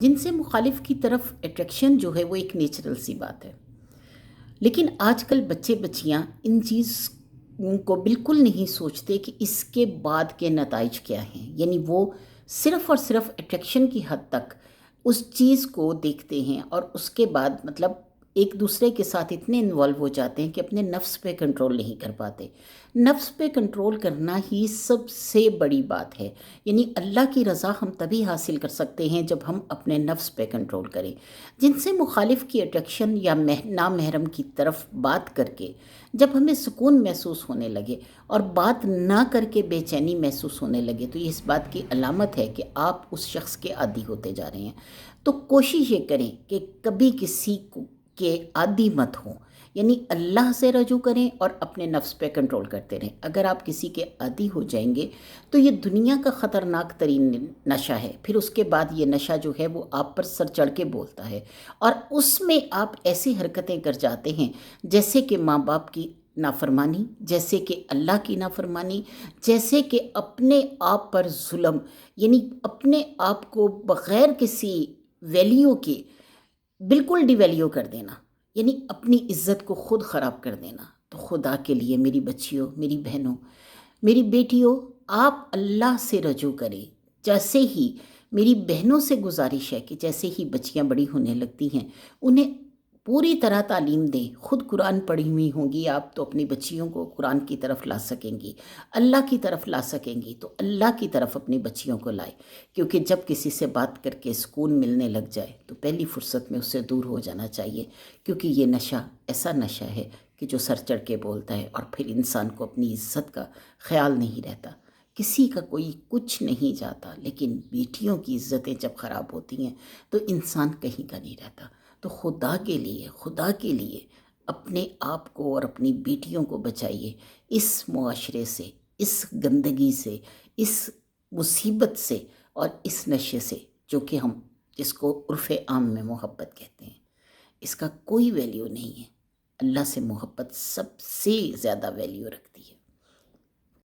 جن سے مخالف کی طرف اٹریکشن جو ہے وہ ایک نیچرل سی بات ہے، لیکن آج کل بچے بچیاں ان چیز کو بالکل نہیں سوچتے کہ اس کے بعد کے نتائج کیا ہیں، یعنی وہ صرف اور صرف اٹریکشن کی حد تک اس چیز کو دیکھتے ہیں اور اس کے بعد مطلب ایک دوسرے کے ساتھ اتنے انوالو ہو جاتے ہیں کہ اپنے نفس پہ کنٹرول نہیں کر پاتے۔ نفس پہ کنٹرول کرنا ہی سب سے بڑی بات ہے، یعنی اللہ کی رضا ہم تبھی حاصل کر سکتے ہیں جب ہم اپنے نفس پہ کنٹرول کریں۔ جن سے مخالف کی اٹریکشن یا نامحرم کی طرف بات کر کے جب ہمیں سکون محسوس ہونے لگے اور بات نہ کر کے بے چینی محسوس ہونے لگے تو یہ اس بات کی علامت ہے کہ آپ اس شخص کے عادی ہوتے جا رہے ہیں۔ تو کوشش یہ کریں کہ کبھی کسی کے عادی مت ہوں، یعنی اللہ سے رجوع کریں اور اپنے نفس پہ کنٹرول کرتے رہیں۔ اگر آپ کسی کے عادی ہو جائیں گے تو یہ دنیا کا خطرناک ترین نشہ ہے، پھر اس کے بعد یہ نشہ جو ہے وہ آپ پر سر چڑھ کے بولتا ہے اور اس میں آپ ایسی حرکتیں کر جاتے ہیں جیسے کہ ماں باپ کی نافرمانی، جیسے کہ اللہ کی نافرمانی، جیسے کہ اپنے آپ پر ظلم، یعنی اپنے آپ کو بغیر کسی ویلیو کے بالکل ڈی ویلیو کر دینا، یعنی اپنی عزت کو خود خراب کر دینا۔ تو خدا کے لیے میری بچیوں، میری بہنوں، میری بیٹیوں، آپ اللہ سے رجوع کریں۔ جیسے ہی میری بہنوں سے گزارش ہے کہ جیسے ہی بچیاں بڑی ہونے لگتی ہیں انہیں پوری طرح تعلیم دیں۔ خود قرآن پڑھی ہوئی ہوں گی آپ تو اپنی بچیوں کو قرآن کی طرف لا سکیں گی، اللہ کی طرف لا سکیں گی تو اللہ کی طرف اپنی بچیوں کو لائے، کیونکہ جب کسی سے بات کر کے سکون ملنے لگ جائے تو پہلی فرصت میں اس سے دور ہو جانا چاہیے، کیونکہ یہ نشہ ایسا نشہ ہے کہ جو سر چڑھ کے بولتا ہے اور پھر انسان کو اپنی عزت کا خیال نہیں رہتا۔ کسی کا کوئی کچھ نہیں جاتا، لیکن بیٹیوں کی عزتیں جب خراب ہوتی ہیں تو انسان کہیں کا نہیں رہتا۔ تو خدا کے لیے اپنے آپ کو اور اپنی بیٹیوں کو بچائیے اس معاشرے سے، اس گندگی سے، اس مصیبت سے اور اس نشے سے جو کہ ہم جس کو عرف عام میں محبت کہتے ہیں۔ اس کا کوئی ویلیو نہیں ہے، اللہ سے محبت سب سے زیادہ ویلیو رکھتی ہے۔